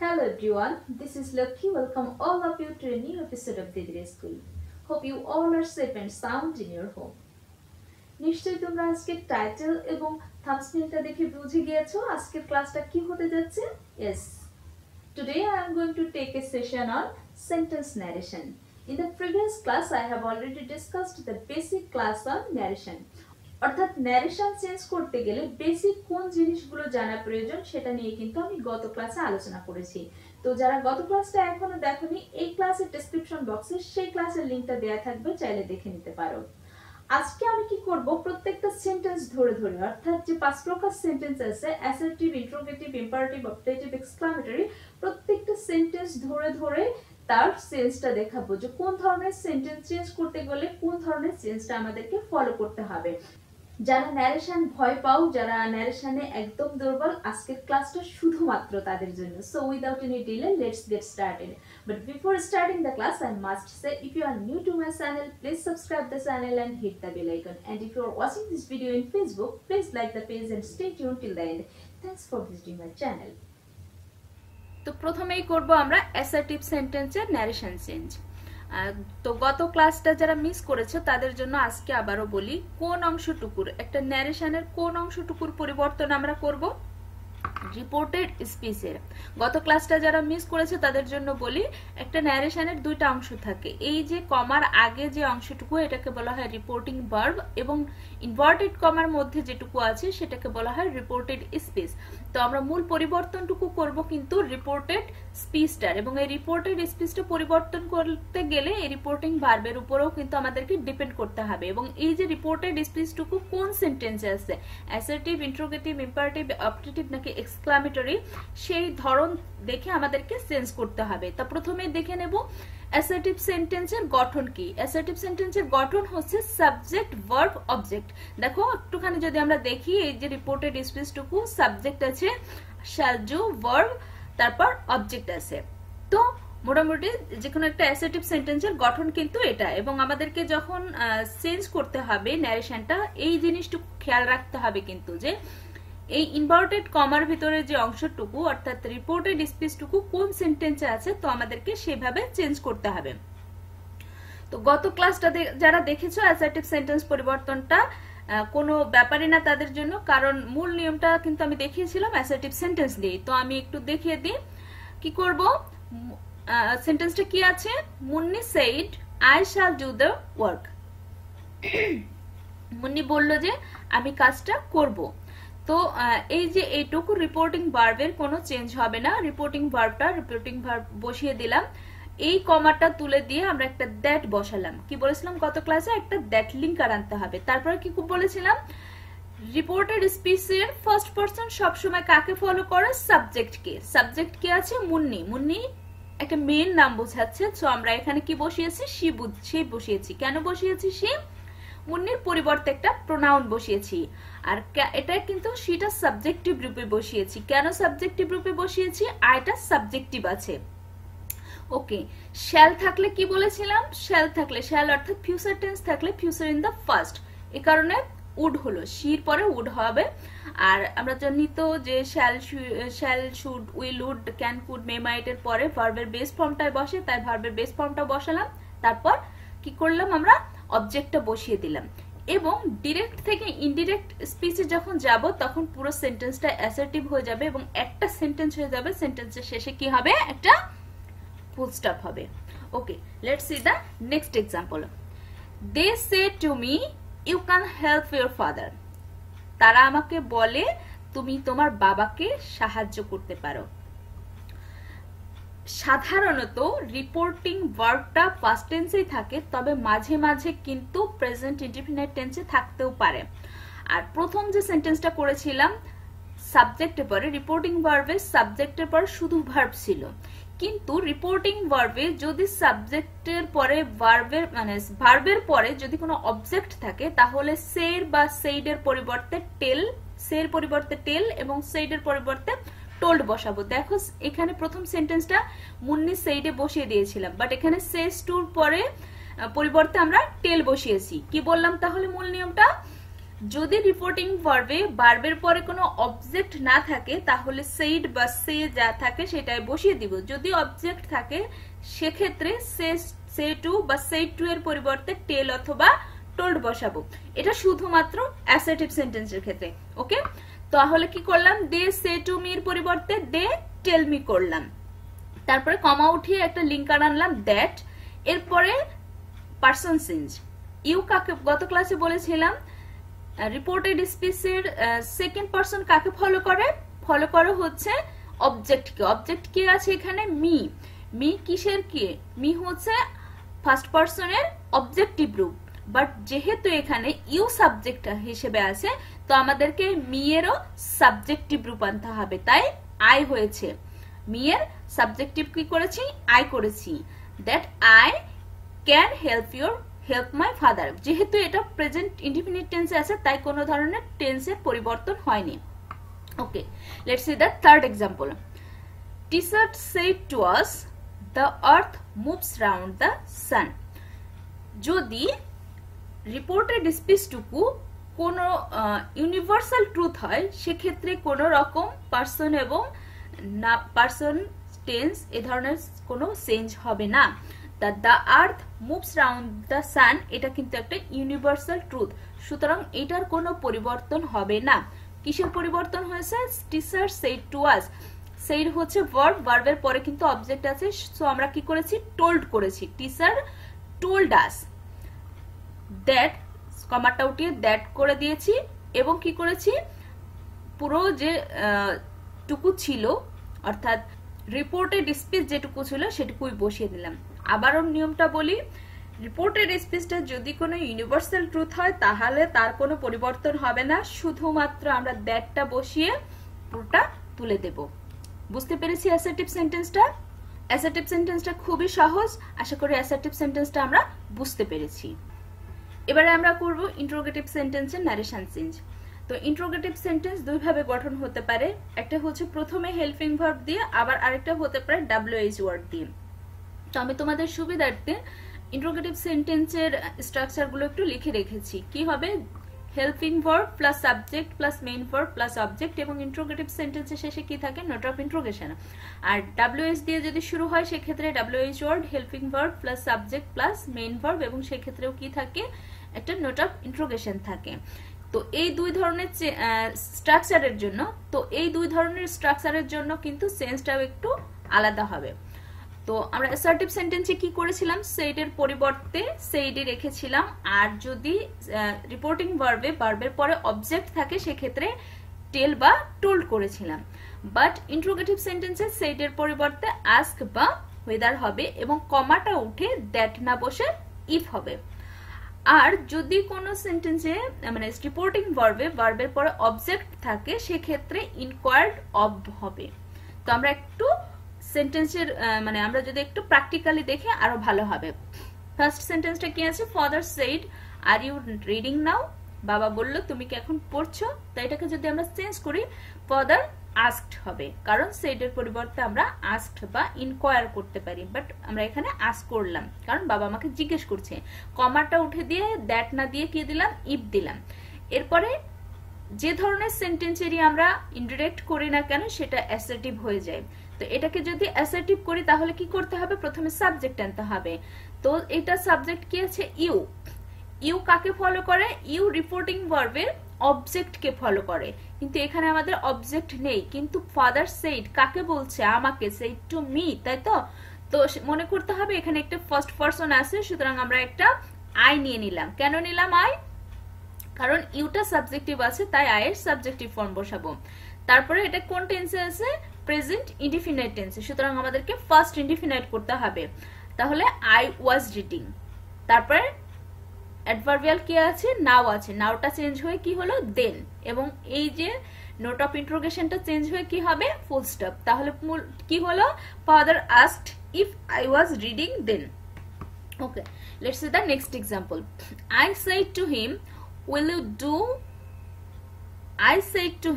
Hello everyone, this is Lucky. Welcome all of you to a new episode of Didire School. Hope you all are safe and sound in your home. নিশ্চয়ই তোমরা আজকে title এবং থাম্বনেলটা দেখে বুঝে গিয়েছো আজকের ক্লাসটা কি হতে যাচ্ছে? Yes. Today I am going to take a session on sentence narration. In the previous class I have already discussed the basic class on narration. অর্থাৎ ন্যারেশন চেঞ্জ করতে গেলে বেসিক কোন জিনিসগুলো জানা প্রয়োজন সেটা নিয়ে কিন্তু আমি গত ক্লাসে আলোচনা করেছি। তো যারা গত ক্লাসটা এখনো দেখোনি, এই ক্লাসের ডেসক্রিপশন বক্সে সেই ক্লাসের লিংকটা দেয়া থাকবে, চাইলে দেখে নিতে পারো। আজকে আমি কি করব, প্রত্যেকটা সেন্টেন্স ধরে ধরে, অর্থাৎ যে 5 প্রকার সেন্টেন্স আছে, assertive, interrogative, imperative, objective, exclamatory, প্রত্যেকটা সেন্টেন্স ধরে ধরে তার চেঞ্জটা দেখাবো যে কোন ধরনের সেন্টেন্স চেঞ্জ করতে গেলে কোন ধরনের চেঞ্জটা আমাদেরকে ফলো করতে হবে। যারা ন্যারেশন ভয় পাও, যারা ন্যারেশনে একদম দুর্বল, আজকের ক্লাসটা শুধুমাত্র তাদের জন্য। So without any delay, let's get started. But before starting the class, I must say, if you are new to my channel, please subscribe the channel and hit the bell icon. And if you are watching this video in Facebook, please like the page and stay tuned till the end. Thanks for visiting my channel. তো প্রথমেই করব আমরা assertive সেন্টেন্সের narration change. তো গত ক্লাসটা যারা miss করেছে তাদের জন্য আজকে আবারও বলি, কোন অংশটুকুর, একটা ন্যারেশনের কোন অংশটুকুর পরিবর্তন আমরা করব? রিপোর্টেড স্পিচের। গত ক্লাসটা যারা মিস করেছে তাদের জন্য বলি, একটা ন্যারেশনের দুইটা অংশ থাকে। এই যে কমার আগে যে অংশটুকু, এটাকে বলা হয় রিপোর্টিং ভার্ব, এবং ইনভার্টেড কমার মধ্যে যেটুকু আছে সেটাকে বলা হয় রিপোর্টেড স্পিচ। তো আমরা মূল পরিবর্তনটুকু করব কিন্তু রিপোর্টেড স্পিচটার, এবং এই রিপোর্টেড স্পিচটা পরিবর্তন করতে গেলে এই রিপোর্টিং ভার্বের উপরেও কিন্তু আমাদেরকে ডিপেন্ড করতে হবে। এবং এই যে রিপোর্টেড স্পিচটুকু কোন সেন্টেন্সে আছে, অ্যাসার্টিভ, ইন্টারোগেটিভ, ইম্পারেটিভ, অবজেক্টিভ নাকি এক্সক্লামেটরি, সেই ধরন দেখে আমাদেরকে চেঞ্জ করতে হবে। তা প্রথমে দেখে নেব অ্যাসার্টিভ সেন্টেন্সের গঠন কি। অ্যাসার্টিভ সেন্টেন্সের গঠন হচ্ছে সাবজেক্ট, ভার্ব, অবজেক্ট। দেখো একটুখানি যদি আমরা দেখি, এই যে রিপোর্টেড স্পিচটুকু সাবজেক্ট আছে শ্যাল ডু, ভার্ব, তারপর অবজেক্ট আছে। তো মোটামুটি যে কোনো একটা অ্যাসার্টিভ সেন্টেন্সের গঠন কিন্তু এটা। এবং আমাদেরকে যখন চেঞ্জ করতে হবে ন্যারেশনটা, এই জিনিসটুকু খেয়াল রাখতে হবে কিন্তু যে এই ইনভার্টেড কমার ভিতরে যে অংশটুকু, অর্থাৎ রিপোর্টেড স্পিচটুকু কোন সেন্টেন্সে আছে, তো আমাদেরকে সেভাবে চেঞ্জ করতে হবে। তো গত ক্লাসটা যারা দেখেছো অ্যাসার্টিভ সেন্টেন্স পরিবর্তনটা কোনো ব্যাপারই না তাদের জন্য, কারণ মূল নিয়মটা কিন্তু আমি দেখিয়েছিলাম অ্যাসার্টিভ সেন্টেন্স দিয়ে। তো আমি একটু দেখিয়ে দিই কি করব। সেন্টেন্সটা কি আছে? Munni said I shall do the work. Munni বলল যে আমি কাজটা করব। তো এই যে এইটুকু রিপোর্টিং ভার্বের কোনো চেঞ্জ হবে না। রিপোর্টিং ভার্ব বসিয়ে দিলাম, এই কমাটা তুলে দিয়ে আমরা একটা দ্যাট বসালাম। কি বলেছিলাম গত ক্লাসে? একটা দ্যাট লিঙ্কার আনতে হবে। তারপরে কি বলেছিলাম? রিপোর্টেড স্পিচের ফার্স্ট পারসন সবসময় কাকে ফলো করে? সাবজেক্টকে। সাবজেক্ট কে আছে? মুন্নি। মুন্নি একটা মেন নাম বোঝাচ্ছে, সো আমরা এখানে কি বসিয়েছি? সে বসিয়েছি। কেন বসিয়েছি সে? মুন্নির পরিবর্তে একটা প্রোনাউন বসিয়েছি। আর এটা কিন্তু সেটা সাবজেক্টিভ রূপে বসিয়েছি। কেন সাবজেক্টিভ রূপে বসিয়েছি? আইটা সাবজেক্টিভ আছে। ওকে, শ্যাল থাকলে কি বলেছিলাম? শ্যাল থাকলে, শ্যাল অর্থাৎ ফিউচার টেন্স থাকলে ফিউচার ইন দ্য ফার্স্ট, এই কারণে উড হলো, শির পরে উড হবে। আর আমরা জানি তো যে shall, should, will, would, can, could, may, might এর পরে ভার্বের বেস ফর্মটাই বসে, তাই ভার্বের বেস ফর্মটা বসালাম। তারপর কি করলাম? আমরা অবজেক্টটা বসিয়ে দিলাম। এবং ডিরেক্ট থেকে ইনডিরেক্ট স্পিচে যখন যাব তখন পুরো সেন্টেন্সটা অ্যাসার্টিভ হয়ে যাবে এবং একটা সেন্টেন্স হয়ে যাবে। সেন্টেন্সের শেষে কি হবে? একটা ফুল স্টপ হবে। Okay, let's see the next example. They say to me you can help your father. তারা আমাকে বলে তুমি তোমার বাবাকে সাহায্য করতে পারো। সাধারণত রিপোর্টিং ভার্বটা ফার্স্ট টেন্সেই থাকে, তবে মাঝে মাঝে কিন্তু প্রেজেন্ট ইনডিফিনিট টেন্সে থাকতেও পারে। আর প্রথম যে সেন্টেন্সটা করেছিলাম সাবজেক্টের পরে, রিপোর্টিং ভার্বে সাবজেক্টের পরে শুধু ভার্ব ছিল, কিন্তু রিপোর্টিং ভার্বে যদি সাবজেক্টের পরে ভার্বের পরে যদি কোনো অবজেক্ট থাকে, তাহলে সের বা সেইডের পরিবর্তে টেল, সের পরিবর্তে টেল এবং সেইডের পরিবর্তে টোল্ড বসাবো। দেখো এখানে প্রথম সেন্টেন্সটা মুন্নি সেইডে বসিয়ে দিয়েছিলাম, বাট এখানে সেস টুর পরে পরিবর্তে আমরা টেল বসিয়েছি। কি বললাম তাহলে মূল নিয়মটা? যদি রিপোর্টিং ভার্বে ভার্বের পরে কোনো অবজেক্ট না থাকে তাহলে সেইড বা সে যা থাকে সেটাই বসিয়ে দিব। যদি অবজেক্ট থাকে সেক্ষেত্রে সে টু বা সেই টু এর পরিবর্তে টেল অথবা টোল্ড বসাবো। এটা শুধুমাত্র অ্যাসার্টিভ সেন্টেন্সের ক্ষেত্রে। ওকে, তাহলে কি করলাম, দে সে টু মি এর পরিবর্তে দে টেল মি করলাম। তারপরে কমা উঠিয়ে একটা লিঙ্কার আনলাম দ্যাট। এরপরে পারসন চেঞ্জ। ইউ কাকে গত ক্লাসে বলেছিলাম রিপোর্টেড স্পিচের সেকেন্ড পারসন কাকে ফলো করে হচ্ছে অবজেক্টকে। অবজেক্ট কে আছে এখানে, মি। মি কিসের কে, মি হচ্ছে ফার্স্ট পারসনের অবজেক্টিভ রূপ, বাট যেহেতু এখানে ইউ সাবজেক্ট হিসেবে আছে তো আমাদেরকে মি এরও সাবজেক্টিভ রূপ আনতে হবে, তাই আই হয়েছে। মি এর সাবজেক্টিভ কি করেছি, আই করেছি। That I can help my father. যেহেতু এটা প্রেজেন্ট ইনডিফিনিট টেন্সে আছে তাই কোনো ধরনের টেন্সের পরিবর্তন হয়নি। Okay, let's see the third example. Teacher said to us the earth moves round the sun. যদি রিপোর্টেড স্পিচটুকু কোনো ইউনিভার্সাল ট্রুথ হয় সেক্ষেত্রে কোনো রকম পার্সন এবং না পার্সন টেন্স এ ধরনের কোনো চেঞ্জ হবে না। The earth moves round the সান এটা কিন্তু একটা ইউনিভার্সাল ট্রুথ, সুতরাং এটার কোনো পরিবর্তন হবে না। কিসের পরিবর্তন হয়েছে, teacher said to us. Said হচ্ছে ভার্ব, ভার্বের পরে কিন্তু অবজেক্ট আছে, সো আমরা কি করেছি, টোল্ড করেছি। টিচার টোল্ড আস দ্যাট, কমাটা উঠিয়ে দ্যাট করে দিয়েছি এবং কি করেছি, পুরো যে টুকু ছিল অর্থাৎ রিপোর্টেড স্পিচ যেটুকু ছিল সেটুকুই বসিয়ে দিলাম। আবারও নিয়মটা বলি, রিপোর্টেড স্পিচটা যদি কোনো ইউনিভার্সাল ট্রুথ হয় তাহলে তার কোনো পরিবর্তন হবে না, শুধুমাত্র আমরা দ্যাটটা বসিয়ে পুরোটা তুলে দেব। বুঝতে পেরেছি অ্যাসার্টিভ সেন্টেন্সটা? অ্যাসার্টিভ সেন্টেন্সটা খুবই সহজ, আশা করি অ্যাসার্টিভ সেন্টেন্সটা আমরা বুঝতে পেরেছি। এবারে আমরা করব ইন্টারোগেটিভ সেন্টেন্সের ন্যারেশন চেঞ্জ। তো ইন্টারোগেটিভ সেন্টেন্স দুই ভাবে গঠন হতে পারে, একটা হচ্ছে প্রথমে হেল্পিং ভার্ব দিয়ে, আবার আরেকটা হতে পারে WH ওয়ার্ড দিয়ে। তো আমি তোমাদের সুবিধার্থে ইন্টারোগেটিভ সেন্টেন্সের স্ট্রাকচারগুলো একটু লিখে রেখেছি। কি হবে, helping verb plus subject plus main verb plus object, এবং ইন্টারোগেটিভ সেন্টেন্সের শেষে কি থাকে, নোট অফ ইন্টারোগেশন। আর WH দিয়ে যদি শুরু হয় সেক্ষেত্রে WH word, helping verb plus subject plus main verb, এবং সেক্ষেত্রেও কি থাকে, একটা নোট অফ ইন্টারোগেশন থাকে। তো এই দুই ধরনের স্ট্রাকচারের জন্য কিন্তু সেন্সটাও একটু আলাদা হবে। তো আমরা অ্যাসার্টিভ সেন্টেন্সে কি করেছিলাম, সেইডের পরিবর্তে সেইডে রেখেছিলাম, আর যদি রিপোর্টিং ভার্বের পরে অবজেক্ট থাকে সেক্ষেত্রে টেল বা টোল্ড করেছিলাম। বাট ইন্টারোগেটিভ সেন্টেন্সে সেইডের পরিবর্তে আস্ক বা ওয়েদার হবে এবং কমাটা উঠে দ্যাট না বসে ইফ হবে। আর যদি কোনো সেন্টেন্সে মানে রিপোর্টিং ভার্বের পরে অবজেক্ট থাকে সেক্ষেত্রে ইনকোয়ার্ড অব হবে। তো আমরা একটু সেন্টেন্সের মানে আমরা যদি একটু প্র্যাকটিক্যালি দেখি আরো ভালো হবে। ফার্স্ট সেন্টেন্সটা কি আছে, father said are you reading now. বাবা বলল তুমি কি এখন পড়ছো। তাই এটাকে যদি আমরা চেঞ্জ করি ফাদার আস্কড হবে, কারণ সেইডের পরিবর্তে আমরা আস্কড বা ইনকোয়ার করতে পারি, বাট আমরা এখানে আস্ক করলাম কারণ বাবা আমাকে জিজ্ঞেস করছে। কমাটা উঠে দিয়ে দ্যাট না দিয়ে কি দিলাম, ইফ দিলাম। এরপরে যে ধরনের সেন্টেন্সেরই আমরা ইনডিরেক্ট করি না কেন সেটা অ্যাসার্টিভ হয়ে যায়। তো এটাকে যদি অ্যাসার্টিভ করি তাহলে কি করতে হবে, প্রথমে সাবজেক্ট আনতে হবে। তো এটা সাবজেক্ট কি আছে, ইউ। ইউ কাকে ফলো করে, ইউ রিপোর্টিং ভার্বের অবজেক্টকে ফলো করে, কিন্তু এখানে আমাদের অবজেক্ট নেই। কিন্তু ফাদার সেইড কাকে বলছে, আমাকে, সেইড টু মি, তাই তো। তো মনে করতে হবে এখানে একটা ফার্স্ট পারসন আছে, সুতরাং আমরা একটা আই নিয়ে নিলাম। কেন নিলাম আই, কারণ ইউটা সাবজেক্টিভ আছে তাই আই এর সাবজেক্টিভ ফর্ম বসাবো। তারপরে এটা কোন টেন্সে আছে, প্রেজেন্ট ইনডিফিনাইট টেন্সে, সুতরাং আমাদেরকে ফার্স্ট ইনডিফিনাইট করতে হবে। তাহলে আই ওয়াজ রিডিং। তারপরে অ্যাডভার্বিয়াল কি আছে, নাও আছে, নাওটা চেঞ্জ হয়ে কি হলো, দেন, এবং এই যে নোট অফ ইন্টারোগেশনটা চেঞ্জ হয়ে কি হবে, ফুল স্টপ। তাহলে কি হলো, father asked if I was reading then. Okay, let's see the next example. I said to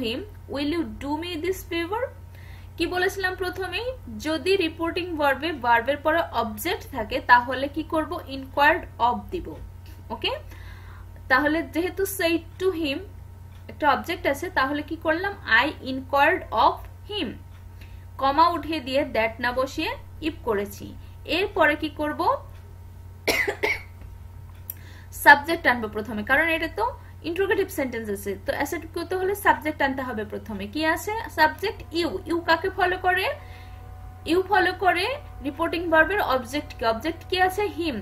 him, will you do me this favor? কি বলেছিলাম প্রথমেই, যদি রিপোর্টিং ভার্বের পরে অবজেক্ট থাকে তাহলে কি করব, ইনকোয়ার্ড অব দিব। ওকে, তাহলে যেহেতু said to him একটা অবজেক্ট আছে, তাহলে কি করলাম, I inquired of him, কমা উঠিয়ে দিয়ে দ্যাট না বসিয়ে ইফ করেছি। এরপরে কি করব, সাবজেক্ট আনবো প্রথমে, কারণ এটা তো ইন্টারোগেটিভ সেন্টেন্স আছে, তো অ্যাসেট করতে হলে সাবজেক্ট আনতে হবে প্রথমে। কি আছে সাবজেক্ট? ইউ। ইউ কাকে ফলো করে? ইউ ফলো করে রিপোর্টিং ভার্বের অবজেক্ট কে। অবজেক্ট কি আছে? হিম।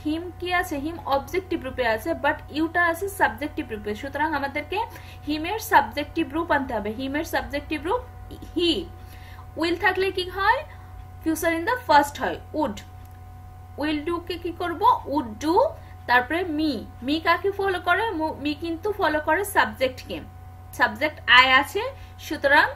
হিম কি আছে? হিম অবজেক্টিভ রূপে আছে, বাট ইউটা আছে সাবজেক্টিভ রূপে। সুতরাং আমাদেরকে হিমের সাবজেক্টিভ রূপ আনতে হবে। হিমের সাবজেক্টিভ রূপ হি। উইল থাকলে কি হয়? ফিউচার ইন দা ফার্স্ট হয়, উড। উইল ডু কে কি করব? Would do. তারপরে মি। মি কাকে ফলো করে? মি কিন্তু ফলো করে সাবজেক্ট কে। সাবজেক্ট আই আছে, সুতরাং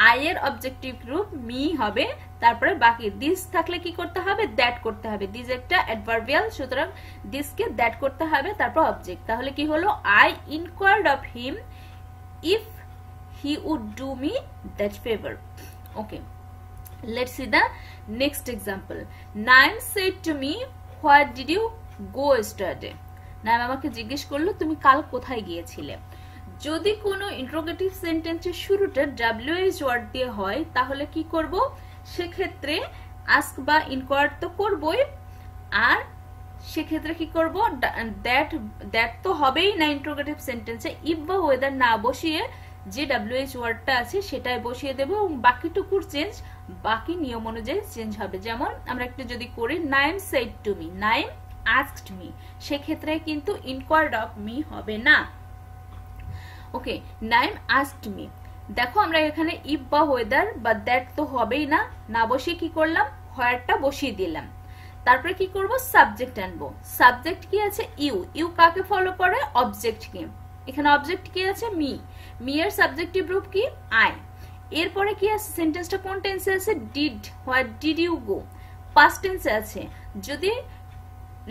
আই এর অবজেক্টিভ রূপ মি হবে। তারপরে বাকি দিস থাকলে কি করতে হবে? দ্যাট করতে হবে। দিস একটা অ্যাডভার্বিয়াল, সুতরাং দিস কে দ্যাট করতে হবে, তারপর অবজেক্ট। তাহলে কি হলো? I inquired of him if he would do me that favour. Okay, let's see the next example. Naim said to me, where did you go yesterday? Naim আমাকে জিজ্ঞেস করলো তুমি কাল কোথায় গিয়েছিলে। যদি কোনো ইন্টারোগেটিভ সেন্টেন্সের শুরুটা WH ওয়ার্ড দিয়ে হয়, তাহলে কি করব, সেক্ষেত্রে আস্ক বা ইনকোয়ার তো করবই, আর সেক্ষেত্রে কি করব, দ্যাট তো হবেই না ইন্টারোগেটিভ সেন্টেন্সে। ইফ বা ওয়েদার না বসিয়ে যে WH ওয়ার্ডটা আছে সেটাই বসিয়ে দেব, এবং বাকিটুকুর চেঞ্জ বাকি নিয়ম অনুযায়ী চেঞ্জ হবে। যেমন আমরা একটু যদি করি, Naim shed to me, Naim asked me, সেক্ষেত্রে কিন্তু ইনকোয়ার্ড অফ মি হবে না। ওকে, নাইম আস্কড মি। দেখো আমরা এখানে ইফ বা ওয়েদার বা দ্যাট তো হবেই না, না বসিয়ে কি করলাম, হোয়ারটা বসিয়ে দিলাম। তারপরে কি করব, সাবজেক্ট আনবো। সাবজেক্ট কি আছে? ইউ। ইউ কাকে ফলো করে? অবজেক্ট কে। এখানে অবজেক্ট কি আছে? মি। মি এর সাবজেক্টিভ রূপ কি? আই। এরপরে কি আছে? সেন্টেন্সটা কোন টেন্সে আছে? Did. Where did you go, past টেন্সে আছে। যদি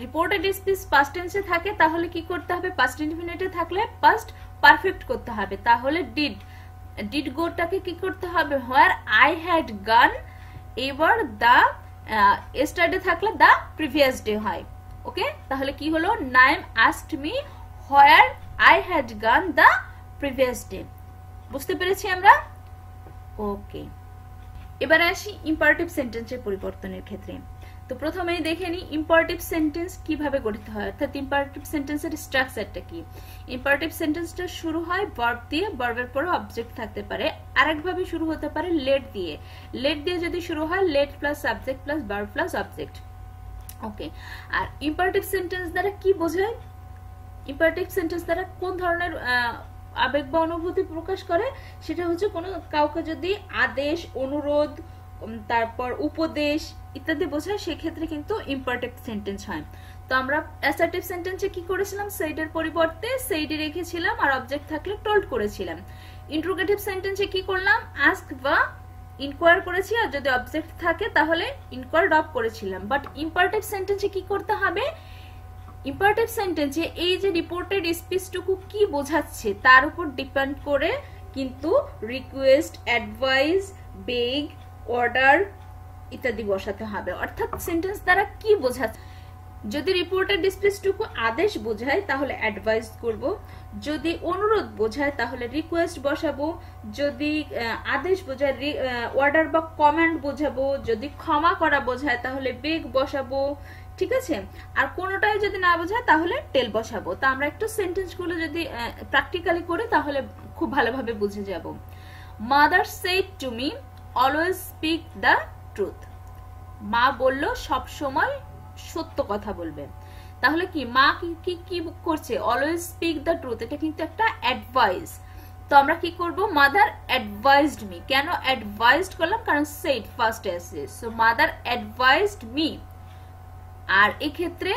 রিপোর্টেড স্পিচ পাস্ট টেন্সে থাকে তাহলে কি করতে হবে? পাস্ট ইনডিফিনিটে থাকলে পাস্ট পারফেক্ট করতে হবে। তাহলে ডিড, ডিড গোটাকে কি করতে হবে? হোয়ার আই হ্যাড গান। এবার দা এস্টারডে থাকলে দা প্রিভিয়াস ডে হয়। ওকে, তাহলে কি হলো? Naim asked me where I had gone the previous day. বুঝতে পেরেছি আমরা? ওকে, এবারে আসি ইম্পারেটিভ সেন্টেন্সের পরিবর্তনের ক্ষেত্রে। তো প্রথমেই দেখে নিই ইম্পারেটিভ সেন্টেন্স কিভাবে গঠিত হয়, অর্থাৎ ইম্পারেটিভ সেন্টেন্সের স্ট্রাকচারটা কি। ইম্পারেটিভ সেন্টেন্সটা শুরু হয় ভার্ব দিয়ে, ভার্বের পরে অবজেক্ট থাকতে পারে। আরেকভাবে শুরু হতে পারে লেট দিয়ে। লেট দিয়ে যদি শুরু হয়, let plus subject plus verb plus object. Okay, আর ইম্পারেটিভ সেন্টেন্স দ্বারা কি বোঝায়? ইম্পারেটিভ সেন্টেন্স দ্বারা কোন ধরনের আবেগ বা অনুভূতি প্রকাশ করে? সেটা হচ্ছে কোনো কাউকে যদি আদেশ, অনুরোধ, তারপর উপদেশ ইত্যাদি বোঝায়, সেক্ষেত্রে কিন্তু ইম্পারেটিভ সেন্টেন্স হয়। তো আমরা অ্যাসার্টিভ সেন্টেন্সে কি করেছিলাম? সেইডের পরিবর্তে সেইডে রেখেছিলাম, আর অবজেক্ট থাকলে টোল্ড করেছিলাম। ইন্টারোগেটিভ সেন্টেন্সে কি করলাম? আস্ক বা ইনকোয়ার করেছি, আর যদি অবজেক্ট থাকে তাহলে ইনকোয়ার্ড অফ করেছিলাম। বাট ইম্পারেটিভ সেন্টেন্সে কি করতে হবে? ইম্পারেটিভ সেন্টেন্সে এই যে রিপোর্টেড স্পিচটুকু কি বোঝাচ্ছে তার উপর ডিপেন্ড করে কিন্তু রিকোয়েস্ট, অ্যাডভাইস, বেগ, অর্ডার ইত্যাদি বসাতে হবে। অর্থাৎ সেন্টেন্স দ্বারা কি বোঝাচ্ছে? যদি রিপোর্টেড স্পিচটুকু আদেশ বোঝায় তাহলে অ্যাডভাইস করব, যদি অনুরোধ বোঝায় তাহলে রিকোয়েস্ট বসাবো, যদি আদেশ বোঝায় অর্ডার বা কমান্ড বোঝাবো, যদি ক্ষমা করা বোঝায় তাহলে বেগ বসাবো, ঠিক আছে। আর কোনোটাই যদি না বোঝায় তাহলে টেল বসাবো। তো আমরা একটু সেন্টেন্সগুলো যদি প্র্যাকটিক্যালি করি তাহলে খুব ভালোভাবে বুঝে যাব। Mother said to me always speak the truth. মা বলল সব সময় সত্য কথা বলবে। তাহলে কি মা কি কি করছে? অলওয়েজ স্পিক দ্য ট্রুথ, এটা কিন্তু একটা অ্যাডভাইস। তো আমরা কি করব? Mother advised me. কেন অ্যাডভাইসড করলাম? কারণ সেড ফার্স্ট এসে, সো মাদার অ্যাডভাইসড মি। আর এই ক্ষেত্রে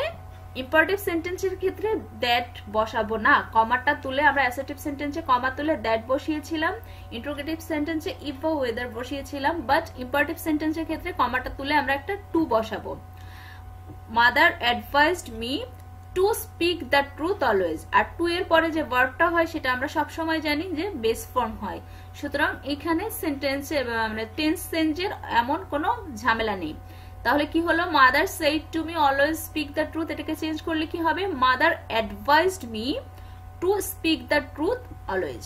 ইম্পারেটিভ সেন্টেন্সের ক্ষেত্রে দ্যাট বসাবো না, কমাটা তুলে আমরা অ্যাসার্টিভ সেন্টেন্সে কমা তুলে দ্যাট বসিয়েছিলাম, ইন্টারোগেটিভ সেন্টেন্সে ইফ বা ওয়েদার বসিয়েছিলাম, বাট ইম্পারেটিভ সেন্টেন্সের ক্ষেত্রে কমাটা তুলে আমরা একটা টু বসাবো। Mother advised me to speak the truth always. আর টু এর পরে যে ভার্বটা হয় সেটা আমরা সব সময় জানি যে বেস ফর্ম হয়। সুতরাং এখানে সেন্টেন্সে মানে টেন্স চেঞ্জের এমন কোনো ঝামেলা নেই। তাহলে কি হলো? Mother said to me always speak the truth, এটাকে চেঞ্জ করলে কি হবে? Mother advised me to speak the truth always.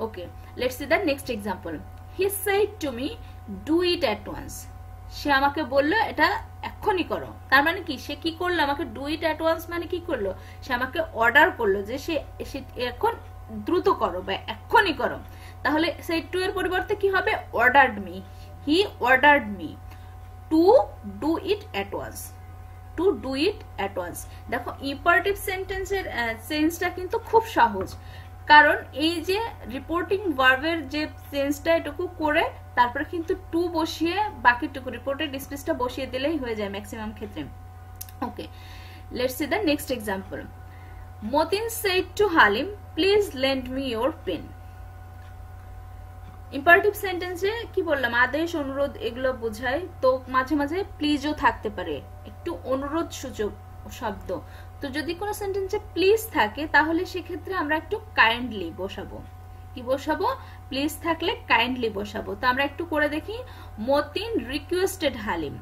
Okay, let's see the next example. He said to me, do it at once. সে আমাকে বললো এটা এখনই করো। তার মানে কি, সে কি করলো, আমাকে ডু ইট অ্যাট ওয়ান্স মানে কি করলো, সে আমাকে অর্ডার করলো যে সে এখন দ্রুত করো বা এখনই করো। তাহলে সেই টু এর পরিবর্তে কি হবে, ordered me, he ordered me to do it at once, to do it at once. দেখো ইম্পারেটিভ সেন্টেন্সের সেন্সটা কিন্তু খুব সহজ, কারণ এই যে রিপোর্টিং ভার্বের যে সেন্সটা এটুকু করে তারপরে কিন্তু টু বসিয়ে বাকিটুকু রিপোর্টেড স্পিচটা বসিয়ে দিলেই হয়ে যায় ম্যাক্সিমাম ক্ষেত্রে। Okay, let's see the next example. Matin said to Halim, please lend me your pen. Imperative সেন্টেন্সে কি বললাম, আদেশ, অনুরোধ এগুলো বোঝায়, তো মাঝে মাঝে প্লিজও থাকতে পারে, একটু অনুরোধ সূচক শব্দ। তো যদি কোনো সেন্টেন্সে প্লিজ থাকে তাহলে সেক্ষেত্রে আমরা একটু কাইন্ডলি বসাবো। কি বসাবো, প্লিজ থাকলে কাইন্ডলি বসাবো। তো আমরা একটু করে দেখি। Matin requested Halim,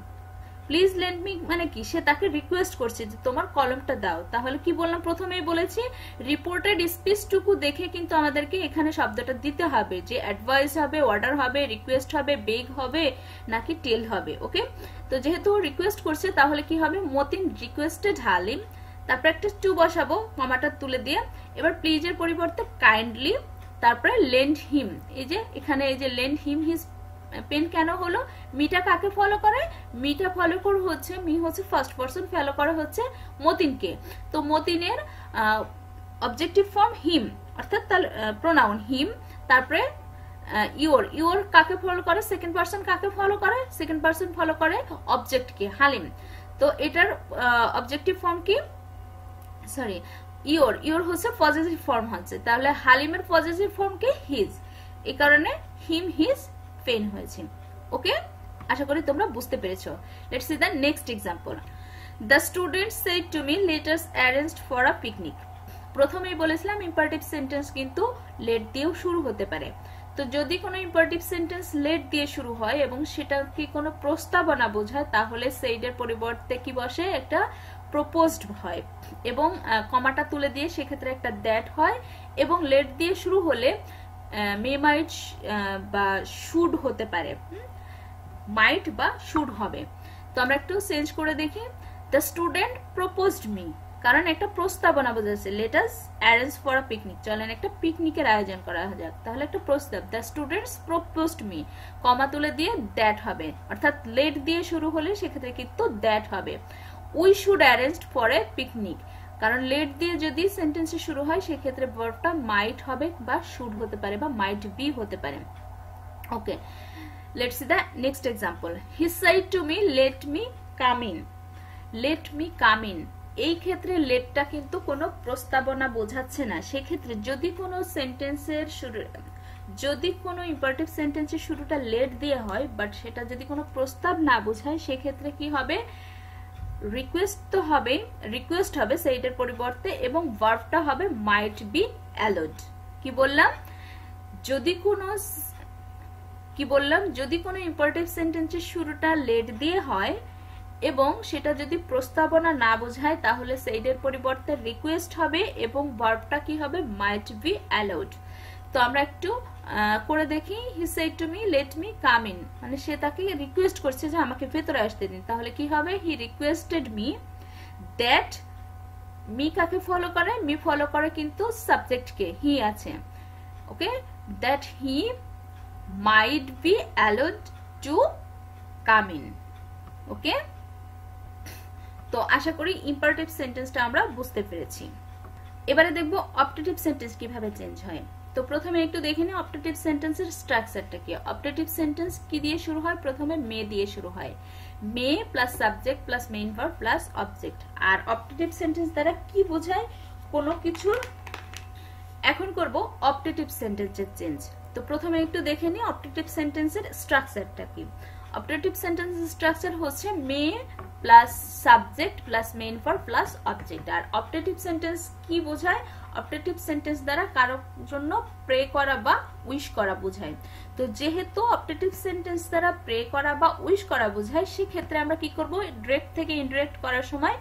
please lend me মানে কি, সে তাকে রিকোয়েস্ট করছে যে তোমার কলমটা দাও। তাহলে কি বললাম, প্রথমেই বলেছি রিপোর্টেড স্পিচটুকু দেখে কিন্তু আমাদেরকে এখানে শব্দটা দিতে হবে যে অ্যাডভাইস হবে, অর্ডার হবে, রিকোয়েস্ট হবে, বেগ হবে নাকি টেল হবে। ওকে, তো যেহেতু রিকোয়েস্ট করছে তাহলে কি হবে, মতিন রিকোয়েস্টেড হালিম, তারপর একটা টু বসাবো কমাটা তুলে দিয়ে। এবার প্লিজের পরিবর্তে কাইন্ডলি, তারপরে লেন্ড হিম। এই যে এখানে এই যে লেন্ড হিম হিজ পেন কেন হলো, মিটা কাকে ফলো করে, মিটা ফলো করে হচ্ছে, মি হচ্ছে ফার্স্ট পারসন, ফলো করে হচ্ছে মতিনকে। তো মতিনের অবজেক্টিভ ফর্ম হিম, অর্থাৎ তার প্রোনাউন হিম, তারপরে ইওর, ইওর কাকে ফলো করে, সেকেন্ড পারসন কাকে ফলো করে, সেকেন্ড পারসন ফলো করে অবজেক্টকে, হালিম। তো এটার অবজেক্টিভ ফর্ম কি, সরি ইওর, ইওর হচ্ছে পজিটিভ ফর্ম হচ্ছে, তাহলে হালিমের পজিটিভ ফর্ম কি, হিজ, এই কারণে হিম হিজ পেন হয়েছে। ওকে, আশা করি তোমরা বুঝতে পেরেছো। Let's see the next example. The students shed to me, let us arranged for a picnic. প্রথমেই বলেছিলাম ইম্পারেটিভ সেন্টেন্স কিন্তু লেট দিয়েও শুরু হতে পারে। তো যদি কোনো ইম্পারেটিভ সেন্টেন্স লেট দিয়ে শুরু হয় এবং সেটাকে কোনো প্রস্তাবনা বোঝায় তাহলে সেইটার পরিবর্তে কি বসে, একটা প্রপোজড হয় এবং কমাটা তুলে দিয়ে সেক্ষেত্রে একটা দ্যাট হয়, এবং লেট দিয়ে শুরু হলে মে, মাইট বা শুড হতে পারে, মাইট বা শুড হবে। তো আমরা একটু চেঞ্জ করে দেখি। দ্য স্টুডেন্ট প্রপোজড মি, কারণ একটা প্রস্তাবনা বোঝাচ্ছে, let us arrange for a picnic, চলেন একটা পিকনিকের আয়োজন করা যাক, তাহলে একটা প্রস্তাব। দ্য স্টুডেন্টস প্রপোজড মি, কমা তুলে দিয়ে দ্যাট হবে, অর্থাৎ লেট দিয়ে শুরু হলে সেক্ষেত্রে কিন্তু দ্যাট হবে। We should arrange for a picnic, কারণ লেট দিয়ে যদি সেন্টেন্সে শুরু হয় সেক্ষেত্রে ভার্বটা মাইট হবে বা শুড হতে পারে বা মাইট বি হতে পারে। Okay, let's see the next example. He said to me, let me come in, let me come in. এই ক্ষেত্রে লেটটা কিন্তু কোনো প্রস্তাবনা বোঝাচ্ছে না। সেক্ষেত্রে যদি কোনো সেন্টেন্সের শুরু, যদি কোনো ইম্পারেটিভ সেন্টেন্সের শুরুটা লেট দিয়ে হয় বাট সেটা যদি কোনো প্রস্তাব না বোঝায় সেক্ষেত্রে কি হবে, রিকোয়েস্ট তো হবে, রিকোয়েস্ট হবে সেইটার পরিবর্তে, এবং ভার্বটা হবে মাইট বি অ্যালোড। কি বললাম, যদি কোনো ইম্পারেটিভ সেন্টেন্সের শুরুটা লেট দিয়ে হয় এবং সেটা যদি প্রস্তাবনা না বোঝায় তাহলে সেইটার পরিবর্তে রিকোয়েস্ট হবে এবং ভার্বটা কি হবে, মাইট বি অ্যালোড। তো আমরা একটু করে দেখি। He said to me, let me come in, মানে সে তাকে রিকোয়েস্ট করছে যে আমাকে ভেতরে আসতে দিন। তাহলে কি হবে, he requested me, that me কাকে ফলো করে, মি ফলো করে কিন্তু সাবজেক্টকে, হি আছে। Okay, that he might be allowed to come in. Okay, তো আশা করি ইম্পারেটিভ সেন্টেন্সটা আমরা বুঝতে পেরেছি। এবারে দেখবো অপটেটিভ সেন্টেন্স কিভাবে চেঞ্জ হয়। তো প্রথমে একটু দেখে নিই অপটেটিভ সেন্টেন্সের স্ট্রাকচারটা কি। অপটেটিভ সেন্টেন্স কি দিয়ে শুরু হয়, প্রথমে মে দিয়ে শুরু হয়, may plus subject plus main verb plus object. আর অপটেটিভ সেন্টেন্স দ্বারা কি বোঝায়, কোনো কিছুর। এখন করব অপটেটিভ সেন্টেন্সের চেঞ্জ। তো প্রথমে একটু দেখে নিই অপটেটিভ সেন্টেন্সের স্ট্রাকচারটা কি। অপটেটিভ সেন্টেন্সের স্ট্রাকচার হচ্ছে may plus subject plus main verb plus object. আর অপটেটিভ সেন্টেন্স কি বোঝায়, অপটেটিভ সেন্টেন্স দ্বারা কারোর জন্য প্রে করা বা উইশ করা বোঝায়। তো যেহেতু অপটেটিভ সেন্টেন্স দ্বারা প্রে করা বা উইশ করা বোঝায় সেক্ষেত্রে আমরা কি করব, ডিরেক্ট থেকে ইনডিরেক্ট করার সময়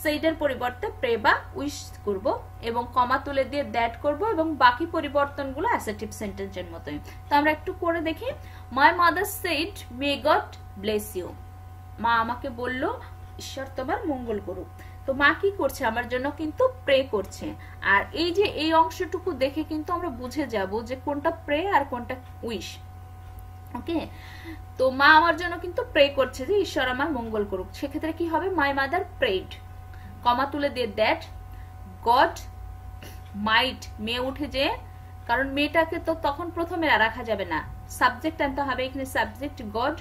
সেইডের পরিবর্তে প্রে বা উইশ করব এবং কমা তুলে দিয়ে দ্যাট করব এবং বাকি পরিবর্তনগুলো অ্যাসার্টিভ সেন্টেন্সের মতোই। তো আমরা একটু করে দেখি। My mother said may God bless you. মা আমাকে বলল ঈশ্বর তোমার মঙ্গল করুক। তো মা কি করছে? আমার জন্য কিন্তু প্রে করছে। আর এই যে এই অংশটুকু দেখে কিন্তু আমরা বুঝে যাব যে কোনটা প্রে আর কোনটা উইশ। ওকে, তো মা আমার জন্য কিন্তু প্রে করছে যে ঈশ্বর আমার মঙ্গল করুক। সেক্ষেত্রে কি হবে? মাই মাদার প্রেড, কমা তুলে দিয়ে দ্যাট, গড মাইট, মে উঠে যে, কারণ মেয়েটাকে তো তখন প্রথমে রাখা যাবে না, সাবজেক্ট আনতে হবে এখানে, subject God,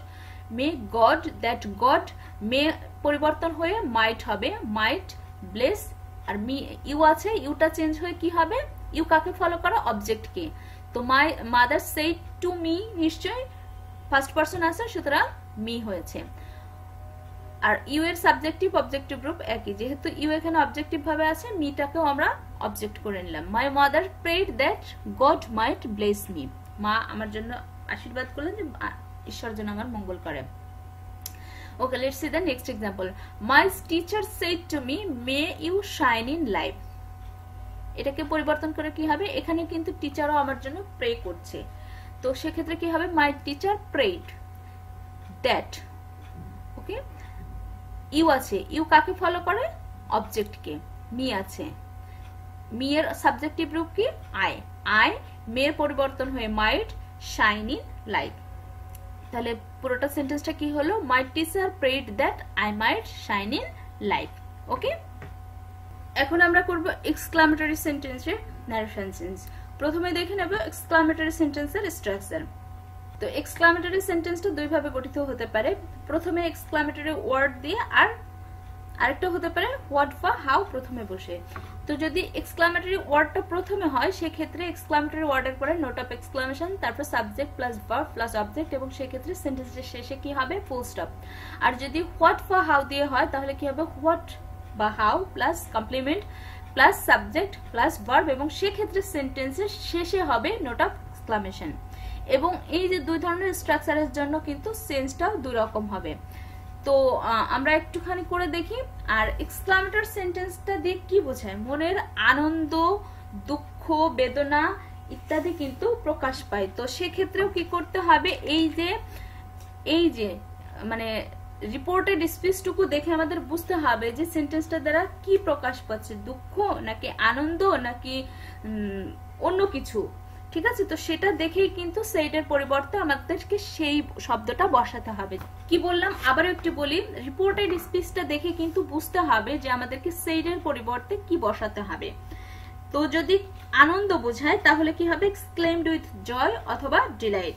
may God, that God, may পরিবর্তন হয়ে মাইট হবে, মাইট ব্লেস, আর মি ইউ আছে, ইউটা চেঞ্জ হয়ে কি হবে? ইউ কাকে ফলো করা? অবজেক্টকে। তো my mother said to me, নিশ্চয় ফার্স্ট পারসন আছে, সুতরাং মি হয়েছে। আর ইউ এর সাবজেক্টিভ অবজেক্টিভ গ্রুপ একই, যেহেতু ইউ এখানে অবজেক্টিভ ভাবে আছে, মিটাকেও আমরা অবজেক্ট করে নিলাম। My mother prayed that God might bless me, মা আমার জন্য আশীর্বাদ করলেন যে ঈশ্বর যেন আমার মঙ্গল করে। Okay, let's see the next example. My teacher said to me, may you shine in life. এটাকে পরিবর্তন করে কি হবে? এখানে কিন্তু টিচারও আমার জন্য প্রে করছে, তো সেক্ষেত্রে কি হবে? My teacher prayed that. Okay, you আছে, ইউ কাকে ফলো করে? অবজেক্টকে। মি আছে, মি এর সাবজেক্টিভ রূপ কি? আই, আই মেয়ের পরিবর্তন হয়ে মাইট শাইন ইন লাইফ। তাহলে পুরোটা সেন্টেন্সটা কি হলো? My teacher prayed that I might shine in life. Okay, এখন আমরা করব এক্সক্লামেটরি সেন্টেন্সের নারেশন সেন্স। প্রথমে দেখে নেব এক্সক্লামেটরি সেন্টেন্সের স্ট্রাকচার। তো এক্সক্লামেটরি সেন্টেন্সটা দুই ভাবে গঠিত হতে পারে। প্রথমে এক্সক্লামেটরি ওয়ার্ড দিয়ে, আর আরেকটা হতে পারে হোয়াট বা হাউ প্রথমে বসে। তো যদি এক্সক্লামেটরি ওয়ার্ডটা প্রথমে হয়, সেক্ষেত্রে এক্সক্লামেটরি ওয়ার্ডের পরে নোট অফ এক্সক্লামেশন, তারপর subject plus verb plus object, এবং সেক্ষেত্রে সেন্টেন্সের শেষে কি হবে? Full stop. আর যদি হোয়াট বা হাউ দিয়ে হয়, তাহলে কি হবে? হোয়াট বা how plus complement plus subject plus verb, এবং সেক্ষেত্রে সেন্টেন্সের শেষে হবে নোট অফ এক্সক্লামেশন। এবং এই যে দুই ধরনের স্ট্রাকচারের জন্য কিন্তু সেন্সটাও দুই রকম হবে। তো আমরা একটুখানি করে দেখি। আর এক্সক্লামেটর সেন্টেন্সটা দিয়ে কি বোঝায়? মনের আনন্দ, দুঃখ, বেদনা ইত্যাদি কিন্তু প্রকাশ পায়। তো সেক্ষেত্রেও কি করতে হবে? এই যে মানে রিপোর্টেড স্পিচটুকু দেখে আমাদের বুঝতে হবে যে সেন্টেন্সটা দ্বারা কি প্রকাশ পাচ্ছে, দুঃখ নাকি আনন্দ নাকি অন্য কিছু। ঠিক আছে, তো সেটা দেখেই কিন্তু সেইডের পরিবর্তে আমাদেরকে সেই শব্দটা বসাতে হবে। কি বললাম আবার একটু বলি, রিপোর্টেড স্পিচটা দেখে কিন্তু বুঝতে হবে যে আমাদেরকে সেইডের পরিবর্তে কি বসাতে হবে। তো যদি আনন্দ বোঝায় তাহলে কি হবে? এক্সক্লেমড উইথ জয় অথবা ডিলাইট।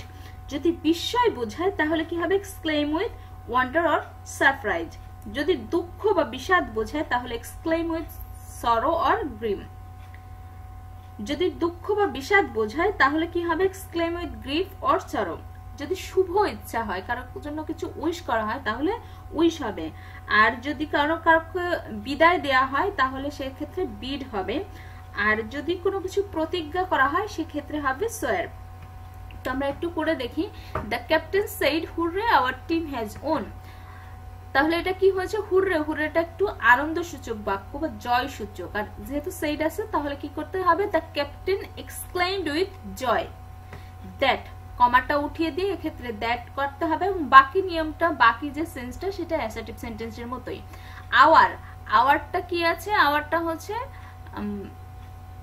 যদি বিস্ময় বোঝায় তাহলে কি হবে? Exclaim with wonder or surprise. যদি দুঃখ বা বিষাদ বোঝায় তাহলে exclaim with sorrow or Grimm. যদি দুঃখ বা বিষাদ বোঝায় তাহলে কি হবে? এক্সক্লেম উইথ গ্রিফ অর সরো। যদি শুভ ইচ্ছা হয়, কারোর জন্য কিছু উইশ করা হয়, তাহলে উইশ হবে। আর যদি কারোকে বিদায় দেয়া হয় তাহলে সেক্ষেত্রে বিড হবে। আর যদি কোনো কিছু প্রতিজ্ঞা করা হয় সেক্ষেত্রে হবে সোয়ার। তো আমরা একটু করে দেখি। The captain said hurray our team has won. তাহলে এটা কি হয়েছে? হুররে, হুররেটা একটু আনন্দ সূচক বাক্য বা জয় সূচক, আর যেহেতু সেইড আছে তাহলে কি করতে হবে? The captain exclaimed with joy that, কমাটা উঠিয়ে দিয়ে এক্ষেত্রে দ্যাট করতে হবে, এবং বাকি নিয়মটা, বাকি যে সেন্সটা সেটা অ্যাসার্টিভ সেন্টেন্সের মতোই। আওয়ার, আওয়ারটা কি আছে? আওয়ারটা হচ্ছে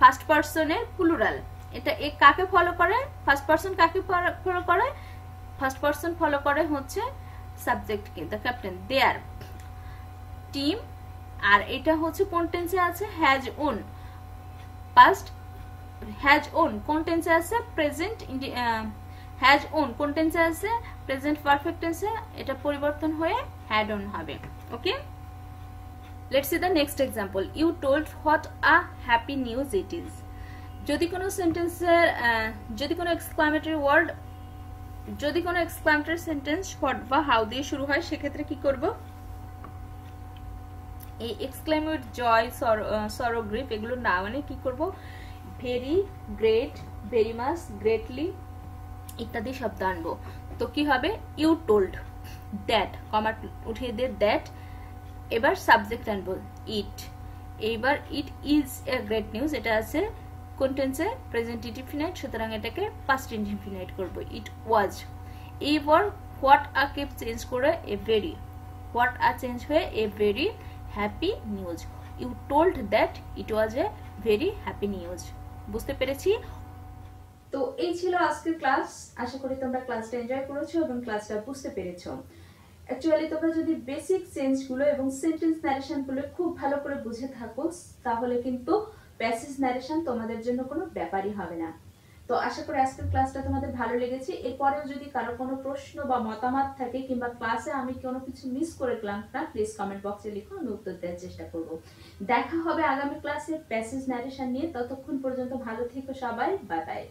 ফার্স্ট পারসনের প্লুরাল। এটা কাকে ফলো করে? ফার্স্ট পারসন কাকে ফলো করে? ফার্স্ট পারসন ফলো করে হচ্ছে সাবজেক্টকে, দ্য ক্যাপ্টেন, দেয়ার টিম। আর এটা হচ্ছে কোন টেন্সে আছে? Has won. Past has won কোন টেন্সে আছে? প্রেজেন্ট। হ্যাজ ওন কোন টেন্সে আছে? প্রেজেন্ট পারফেক্ট টেন্সে। এটা পরিবর্তন হয়ে হ্যাড ওন হবে। Okay, let's see the next example. You told what a happy news it is. যদি কোনো সেন্টেন্সের যদি কোনো এক্সক্লামেটরি ওয়ার্ড, যদি কোনো এক্সক্লামেটরি সেন্টেন্স হোয়াট বা হাউ দিয়ে শুরু হয়, সেক্ষেত্রে কি করব? এই এক্সক্লেম উইথ জয়, সরো, গ্রিফ এগুলো না মানে কি করব? Very, great, very much, greatly ইত্যাদি শব্দ আনবো। তো কি হবে? ইউ টোল্ড দ্যাট, কমা উঠিয়ে দিয়ে দ্যাট, এবার সাবজেক্ট আনবো ইট। এইবার it is a great news, এটা আছে কোন টেন্সে? প্রেজেন্ট ইনডিফিনাইট, সুতরাং এটাকে পাস্ট ইনডিফিনাইট করব, ইট ওয়াজ। এইবার হোয়াট আ কে চেঞ্জ করে a very, what a change হয়ে a very happy news. You told that it was a very happy news. বুঝতে পেরেছি? তো এই ছিল আজকের ক্লাস। আশা করি তোমরা ক্লাসটা এনজয় করেছো এবং ক্লাসটা বুঝতে পেরেছো। অ্যাকচুয়ালি তোমরা যদি বেসিক চেঞ্জগুলো এবং সেন্টেন্স ন্যারেশনগুলো খুব ভালো করে বুঝে থাকো তাহলে কিন্তু প্যাসেজ ন্যারেশন তোমাদের জন্য কোনো ব্যাপারই হবে না। তো আশা করি আজকের ক্লাসটা তোমাদের ভালো লেগেছে। এরপরেও যদি কারো কোনো প্রশ্ন বা মতামত থাকে কিংবা ক্লাসে আমি কোনো কিছু মিস করে গেলাম না, প্লিজ কমেন্ট বক্সে লিখো, আমি উত্তর দেওয়ার চেষ্টা করব। দেখা হবে আগামী ক্লাসে প্যাসেজ ন্যারেশন নিয়ে। ততক্ষণ পর্যন্ত ভালো থেকো সবাই, বাই বাই।